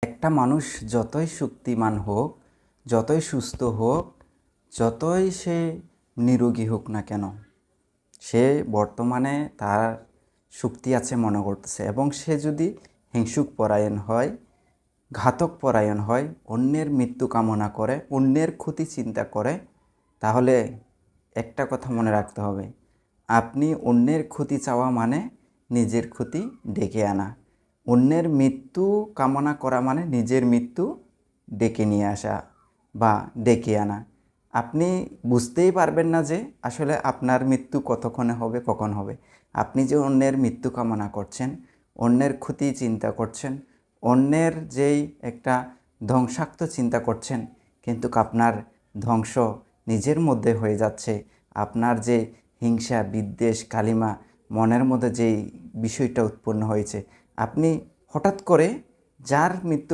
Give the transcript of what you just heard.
একটা মানুষ যতই শক্তিমান হোক, যতই সুস্থ হোক, যতই সে নিরোগী হোক না কেন, সে বর্তমানে তার শক্তি আছে মনে করতেছে, এবং সে যদি হিংসুক পরায়ণ হয়, ঘাতক পরায়ণ হয়, অন্যের মৃত্যু কামনা করে, অন্যের ক্ষতি চিন্তা করে, তাহলে একটা কথা মনে রাখতে হবে, আপনি অন্যের ক্ষতি চাওয়া মানে নিজের ক্ষতি ডেকে আনা। অন্যের মৃত্যু কামনা করা মানে নিজের মৃত্যু ডেকে নিয়ে আসা বা ডেকে আনা। আপনি বুঝতেই পারবেন না যে আসলে আপনার মৃত্যু কতক্ষণে হবে, কখন হবে। আপনি যে অন্যের মৃত্যু কামনা করছেন, অন্যের ক্ষতি চিন্তা করছেন, অন্যের যেই একটা ধ্বংসাত্মক চিন্তা করছেন, কিন্তু আপনার ধ্বংস নিজের মধ্যে হয়ে যাচ্ছে। আপনার যে হিংসা, বিদ্বেষ, কালিমা মনের মধ্যে যেই বিষয়টা উৎপন্ন হয়েছে, আপনি হঠাৎ করে যার মৃত্যু